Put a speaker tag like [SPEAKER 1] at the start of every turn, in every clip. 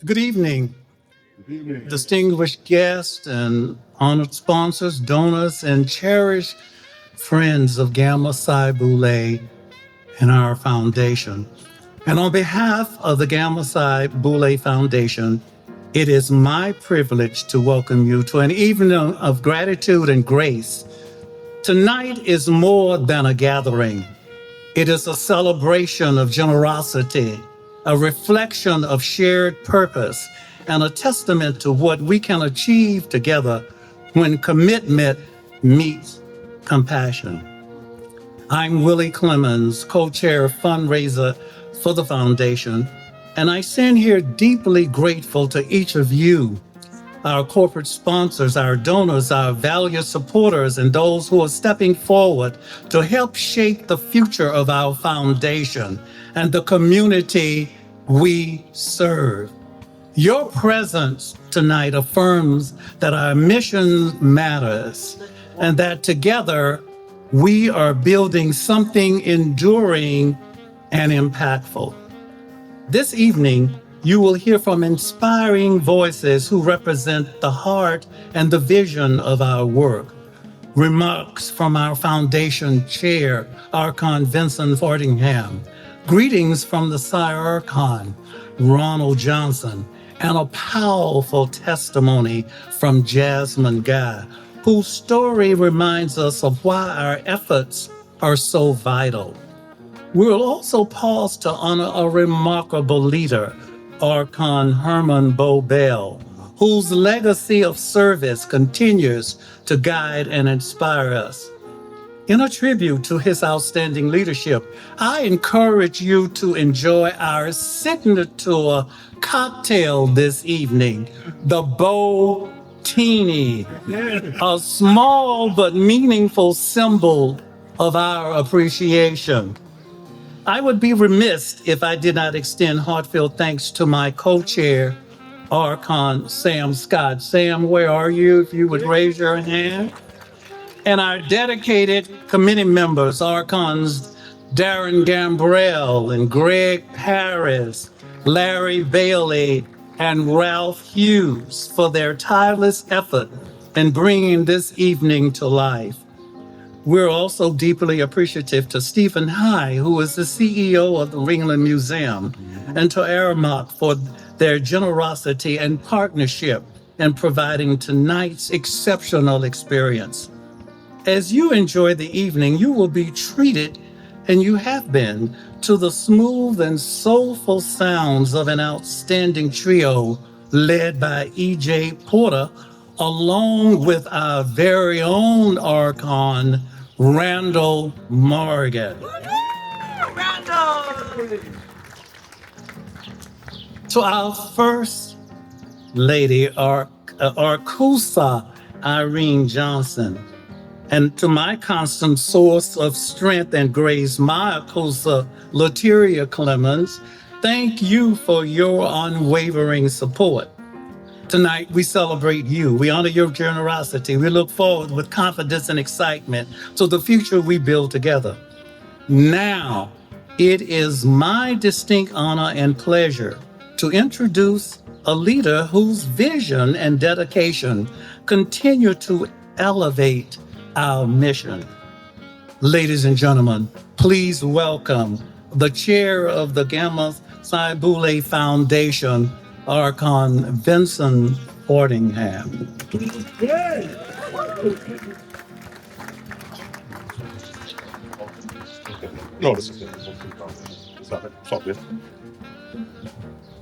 [SPEAKER 1] Good evening, distinguished guests and honored sponsors, donors, and cherished friends of Gamma Xi Boulé and our foundation. And on behalf of the Gamma Xi Boulé Foundation, it is my privilege to welcome you to an evening of gratitude and grace. Tonight is more than a gathering. It is a celebration of generosity, a reflection of shared purpose, and a testament to what we can achieve together when commitment meets compassion. I'm Willie Clemens, co-chair fundraiser for the foundation, and I stand here deeply grateful to each of you, our corporate sponsors, our donors, our valued supporters, and those who are stepping forward to help shape the future of our foundation and the community we serve. Your presence tonight affirms that our mission matters and that together we are building something enduring and impactful. This evening, you will hear from inspiring voices who represent the heart and the vision of our work. Remarks from our foundation chair, Archon Vincent Fordingham. Greetings from the Sire Archon, Ronald Johnson, and a powerful testimony from Jasmine Guy, whose story reminds us of why our efforts are so vital. We'll also pause to honor a remarkable leader, Archon Herman Bobel, whose legacy of service continues to guide and inspire us. In a tribute to his outstanding leadership, I encourage you to enjoy our signature cocktail this evening, the Bo Teeny, a small but meaningful symbol of our appreciation. I would be remiss if I did not extend heartfelt thanks to my co-chair, Archon Sam Scott. Sam, where are you? If you would raise your hand. And our dedicated committee members, Archons Darren Gambrell and Greg Paris, Larry Bailey, and Ralph Hughes for their tireless effort in bringing this evening to life. We're also deeply appreciative to Stephen High, who is the CEO of the Ringling Museum, and to Aramark for their generosity and partnership in providing tonight's exceptional experience. As you enjoy the evening, you will be treated, and you have been, to the smooth and soulful sounds of an outstanding trio led by E.J. Porter, along with our very own Archon, Randall Morgan. Randall! To our first lady, Arcusa Irene Johnson, and to my constant source of strength and grace, my Arcusa Lateria Clemens, thank you for your unwavering support. Tonight, we celebrate you. We honor your generosity. We look forward with confidence and excitement to the future we build together. Now, it is my distinct honor and pleasure to introduce a leader whose vision and dedication continue to elevate our mission. Ladies and gentlemen, please welcome the chair of the Gamma Xi Boulé Foundation, Archon Vincent Fordingham.
[SPEAKER 2] No, this is it. It's all good.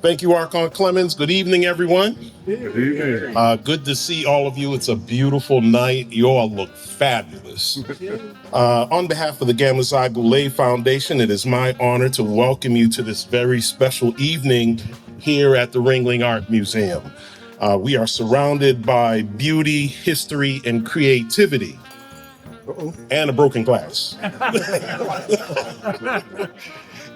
[SPEAKER 2] Thank you, Archon Clemens. Good evening, everyone.
[SPEAKER 3] Good evening.
[SPEAKER 2] Good to see all of you. It's a beautiful night. You all look fabulous. On behalf of the Gamma Xi Boulé Foundation, it is my honor to welcome you to this very special evening here at the Ringling Art Museum. We are surrounded by beauty, history, and creativity. And a broken glass.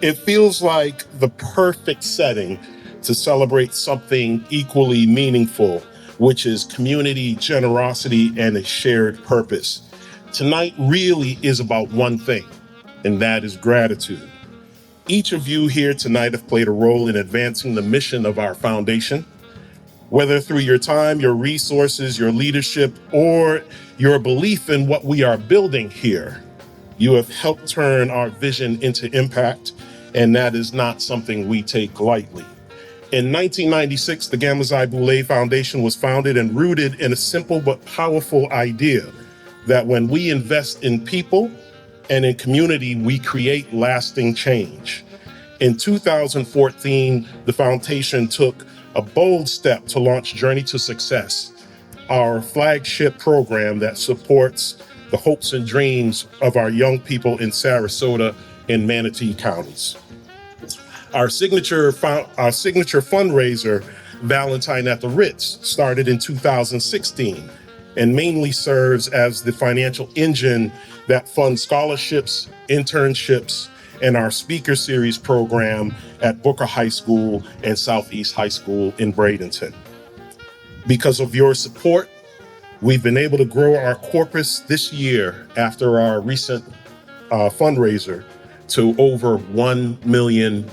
[SPEAKER 2] It feels like the perfect setting to celebrate something equally meaningful, which is community, generosity, and a shared purpose. Tonight really is about one thing, and that is gratitude. Each of you here tonight have played a role in advancing the mission of our foundation, whether through your time, your resources, your leadership, or your belief in what we are building here. You have helped turn our vision into impact, and that is not something we take lightly. In 1996, the Gamma Xi Boulé Foundation was founded and rooted in a simple but powerful idea that when we invest in people and in community, we create lasting change. In 2014, the foundation took a bold step to launch Journey to Success, our flagship program that supports the hopes and dreams of our young people in Sarasota and Manatee counties. Our signature fundraiser, Valentine at the Ritz, started in 2016 and mainly serves as the financial engine that funds scholarships, internships, and our speaker series program at Booker High School and Southeast High School in Bradenton. Because of your support, we've been able to grow our corpus this year after our recent fundraiser to over $1 million.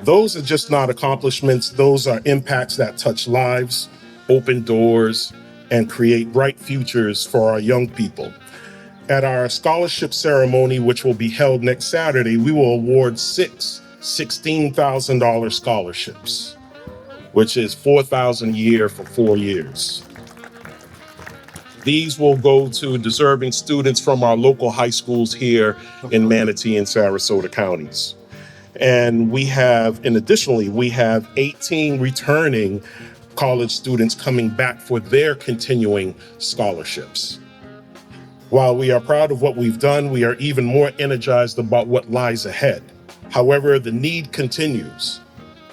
[SPEAKER 2] Those are just not accomplishments, those are impacts that touch lives, open doors, and create bright futures for our young people. At our scholarship ceremony, which will be held next Saturday, we will award 6 $16,000 scholarships, which is $4,000 a year for 4 years. These will go to deserving students from our local high schools here in Manatee and Sarasota counties. And additionally, we have 18 returning college students coming back for their continuing scholarships. While we are proud of what we've done, we are even more energized about what lies ahead. However, the need continues,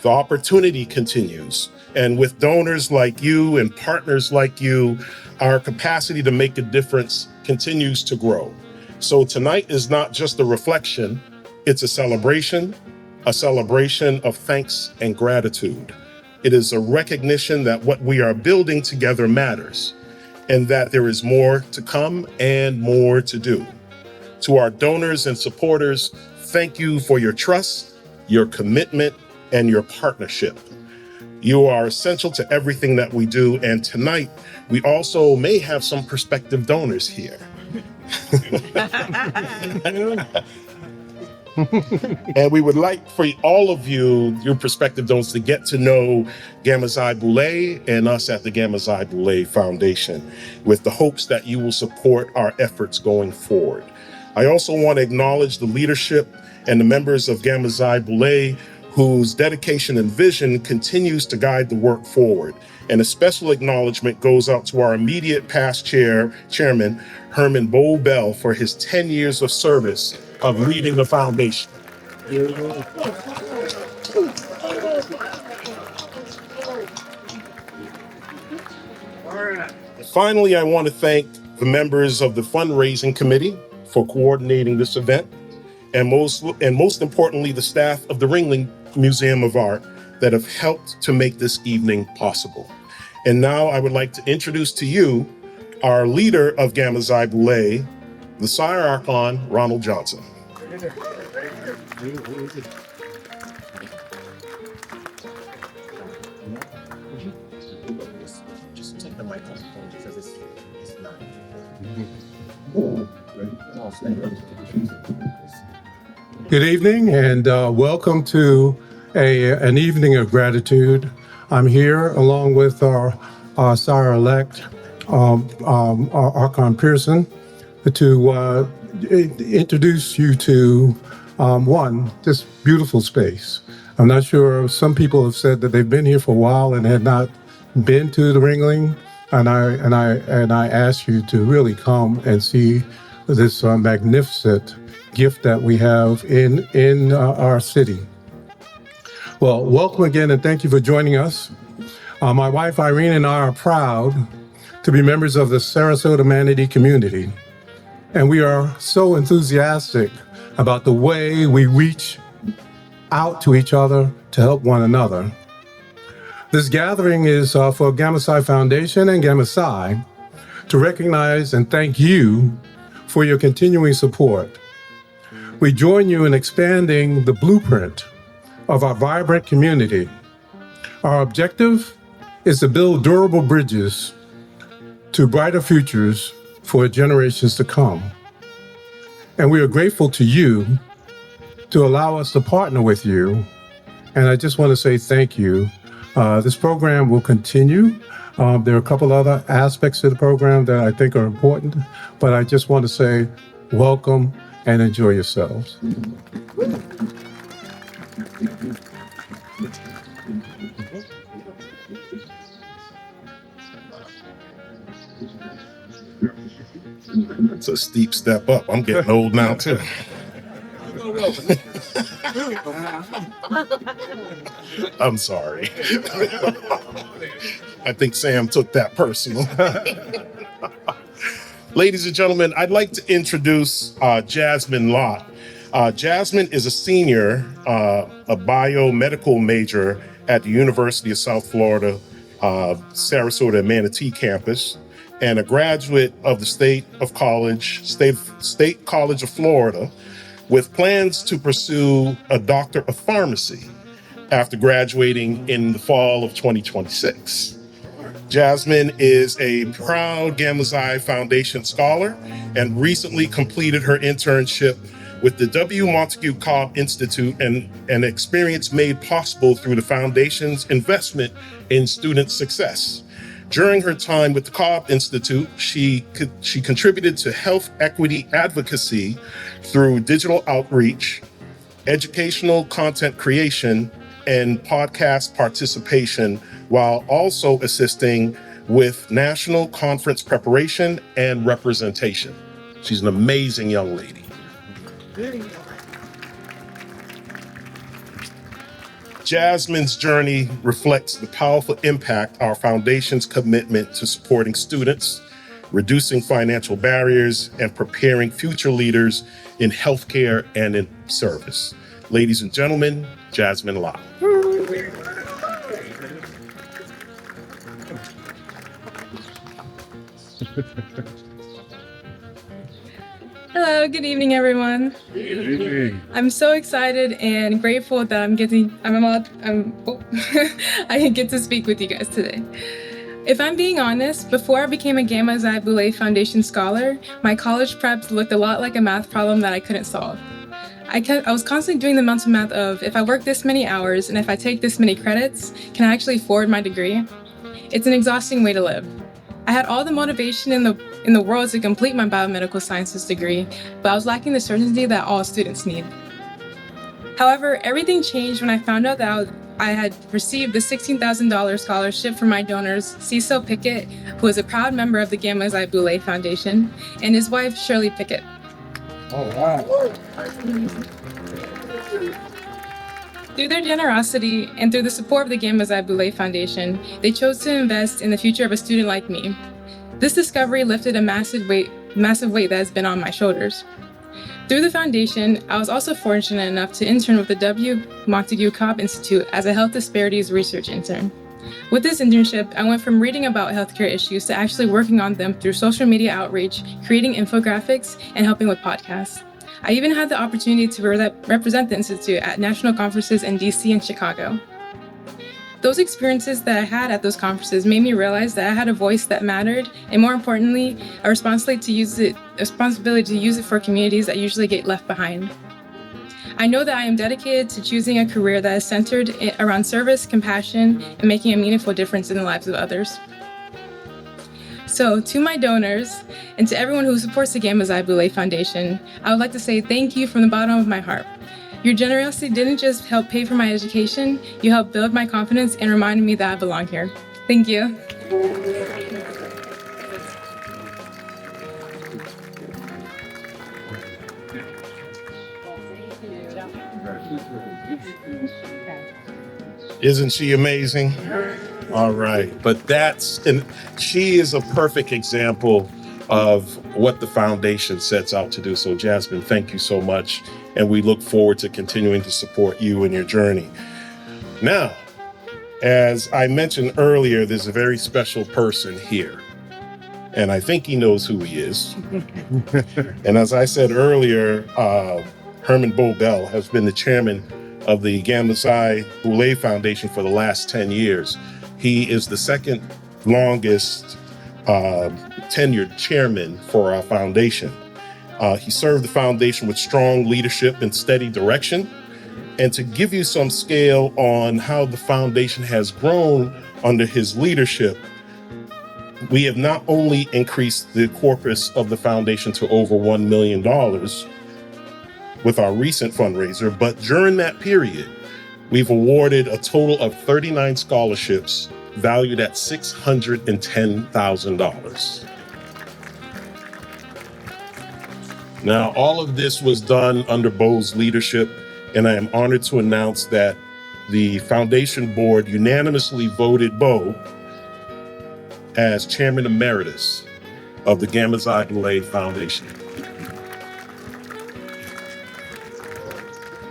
[SPEAKER 2] the opportunity continues, and with donors like you and partners like you, our capacity to make a difference continues to grow. So tonight is not just a reflection, it's a celebration of thanks and gratitude. It is a recognition that what we are building together matters, and that there is more to come and more to do. To our donors and supporters, thank you for your trust, your commitment, and your partnership. You are essential to everything that we do, and tonight, we also may have some prospective donors here. And we would like for all of you, your prospective donors, to get to know Gamma Xi Boulé and us at the Gamma Xi Boulé Foundation, with the hopes that you will support our efforts going forward. I also want to acknowledge the leadership and the members of Gamma Xi Boulé whose dedication and vision continues to guide the work forward. And a special acknowledgement goes out to our immediate past chairman, Herman Bell, for his 10 years of service of leading the foundation. Finally, I want to thank the members of the fundraising committee for coordinating this event, and most importantly, the staff of the Ringling Museum of Art that have helped to make this evening possible. And now I would like to introduce to you our leader of Gamma Xi Boulé, the Sire Archon, Ronald Johnson. Just take the microphone because it's not.
[SPEAKER 3] Good evening and welcome to an evening of gratitude. I'm here along with our Sire-elect, Archon Pearson, to introduce you to this beautiful space. I'm not sure, some people have said that they've been here for a while and had not been to the Ringling, and I ask you to really come and see this magnificent gift that we have in our city. Well, welcome again and thank you for joining us. My wife Irene and I are proud to be members of the Sarasota Manatee community, and we are so enthusiastic about the way we reach out to each other to help one another. This gathering is for Gamma Xi Foundation and Gamma Xi to recognize and thank you for your continuing support. We join you in expanding the blueprint of our vibrant community. Our objective is to build durable bridges to brighter futures for generations to come. And we are grateful to you to allow us to partner with you. And I just want to say thank you. This program will continue. There are a couple other aspects of the program that I think are important, but I just want to say welcome and enjoy yourselves.
[SPEAKER 2] It's a steep step up. I'm getting old now, too. I'm sorry. I think Sam took that personal. Ladies and gentlemen, I'd like to introduce Jasmine Lott. Jasmine is a senior, a biomedical major at the University of South Florida, Sarasota and Manatee campus, and a graduate of the State College of Florida, with plans to pursue a doctor of pharmacy after graduating in the fall of 2026. Jasmine is a proud Gamma Xi Foundation scholar and recently completed her internship with the W. Montague Cobb Institute, and an experience made possible through the foundation's investment in student success. During her time with the Cobb Institute, she contributed to health equity advocacy through digital outreach, educational content creation, and podcast participation, while also assisting with national conference preparation and representation. She's an amazing young lady. Jasmine's journey reflects the powerful impact our foundation's commitment to supporting students, reducing financial barriers, and preparing future leaders in healthcare and in service. Ladies and gentlemen, Jasmine Lott.
[SPEAKER 4] Hello, good evening, everyone.
[SPEAKER 3] Good evening.
[SPEAKER 4] I'm so excited and grateful that I get to speak with you guys today. If I'm being honest, before I became a Gamma Xi Boulé Foundation scholar, my college prep looked a lot like a math problem that I couldn't solve. I was constantly doing the mental math of, if I work this many hours and if I take this many credits, can I actually afford my degree? It's an exhausting way to live. I had all the motivation in the world to complete my biomedical sciences degree, but I was lacking the certainty that all students need. However, everything changed when I found out that I had received the $16,000 scholarship from my donors, Cecil Pickett, who is a proud member of the Gamma Xi Boulé Foundation, and his wife, Shirley Pickett.
[SPEAKER 3] All right.
[SPEAKER 4] Through their generosity and through the support of the Gamma Xi Boulé Foundation, they chose to invest in the future of a student like me. This discovery lifted a massive weight that has been on my shoulders. Through the foundation, I was also fortunate enough to intern with the W. Montague Cobb Institute as a health disparities research intern. With this internship, I went from reading about healthcare issues to actually working on them through social media outreach, creating infographics, and helping with podcasts. I even had the opportunity to represent the Institute at national conferences in DC and Chicago. Those experiences that I had at those conferences made me realize that I had a voice that mattered, and more importantly, a responsibility to use it for communities that usually get left behind. I know that I am dedicated to choosing a career that is centered around service, compassion, and making a meaningful difference in the lives of others. So, to my donors, and to everyone who supports the Gamma Xi Boulé Foundation, I would like to say thank you from the bottom of my heart. Your generosity didn't just help pay for my education, you helped build my confidence and reminded me that I belong here. Thank you.
[SPEAKER 2] Isn't she amazing? All right, but she is a perfect example of what the foundation sets out to do. So Jasmine, thank you so much. And we look forward to continuing to support you in your journey. Now, as I mentioned earlier, there's a very special person here. and I think he knows who he is. And as I said earlier, Herman Bobel has been the chairman of the Gamma Xi Boulé Foundation for the last 10 years. He is the second longest tenured chairman for our foundation. He served the foundation with strong leadership and steady direction. And to give you some scale on how the foundation has grown under his leadership, we have not only increased the corpus of the foundation to over $1 million with our recent fundraiser, but during that period, we've awarded a total of 39 scholarships valued at $610,000. Now, all of this was done under Bo's leadership, and I am honored to announce that the foundation board unanimously voted Bo as Chairman Emeritus of the Gamma Xi Boulé Foundation.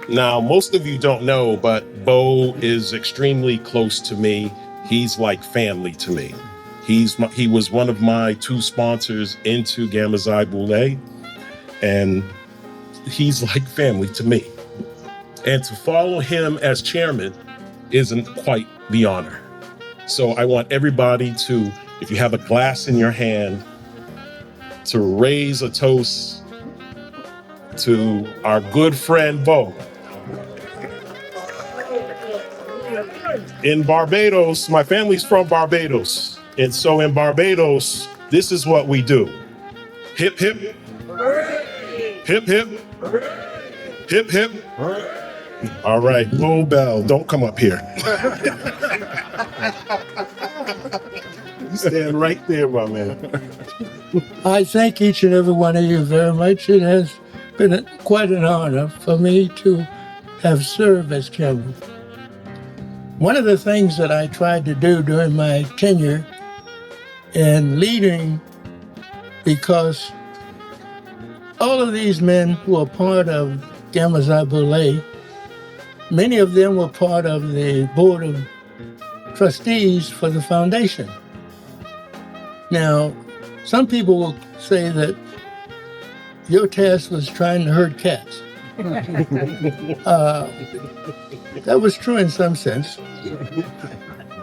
[SPEAKER 2] Now, most of you don't know, but Bo is extremely close to me. He's like family to me. He was one of my 2 sponsors into Gamma Xi Boulé, and he's like family to me. And to follow him as chairman isn't quite the honor. So I want everybody to, if you have a glass in your hand, to raise a toast to our good friend Bo. In Barbados, my family's from Barbados. And so in Barbados, this is what we do. Hip, hip. Hip, hip. Hip, hip. All right, Bo Bell, don't come up here. You stand right there, my man.
[SPEAKER 5] I thank each and every one of you very much. It has been quite an honor for me to have served as chairman. One of the things that I tried to do during my tenure in leading, because all of these men who are part of Gamma Xi Boulé, many of them were part of the board of trustees for the foundation. Now, some people will say that your task was trying to herd cats. That was true in some sense.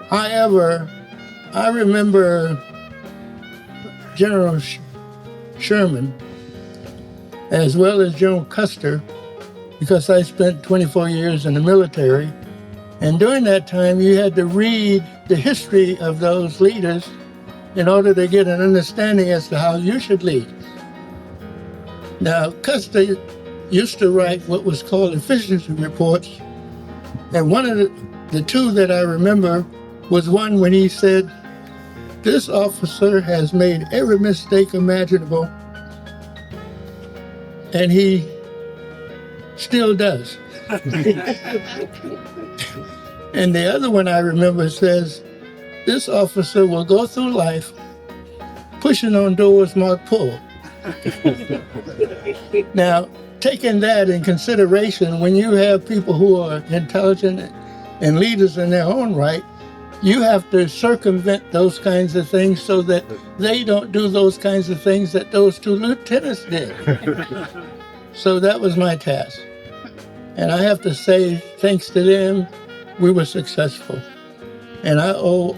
[SPEAKER 5] However, I remember General Sherman, as well as General Custer, because I spent 24 years in the military. And during that time, you had to read the history of those leaders in order to get an understanding as to how you should lead. Now, Custer used to write what was called efficiency reports. And one of the 2 that I remember was one when he said, "This officer has made every mistake imaginable, and he still does." And the other one I remember says, "This officer will go through life pushing on doors marked pull." Now, taking that in consideration, when you have people who are intelligent and leaders in their own right, you have to circumvent those kinds of things so that they don't do those kinds of things that those 2 lieutenants did. So that was my task. And I have to say, thanks to them, we were successful. And I owe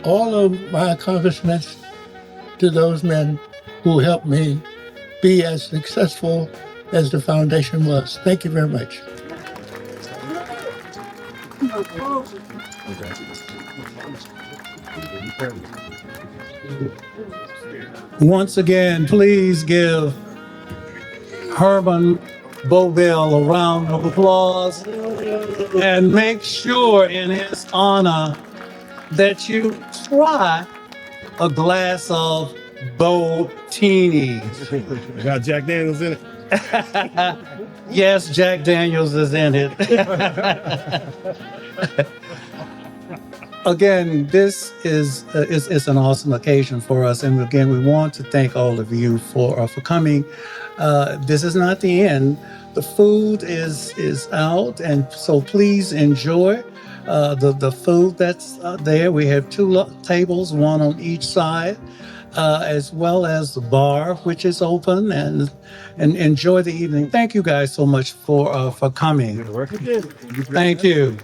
[SPEAKER 5] all of my accomplishments to those men who helped me be as successful as the foundation was. Thank you very much.
[SPEAKER 1] Once again, please give Herman Bobel a round of applause, and make sure in his honor that you try a glass of Bo-tini.
[SPEAKER 2] Got Jack Daniels in it.
[SPEAKER 1] Yes, Jack Daniels is in it. Again, this is an awesome occasion for us, and again, we want to thank all of you for coming. This is not the end. The food is out, and so please enjoy the food that's there. We have 2 tables, one on each side. as well as the bar, which is open, and enjoy the evening. Thank you guys so much for coming. Thank you.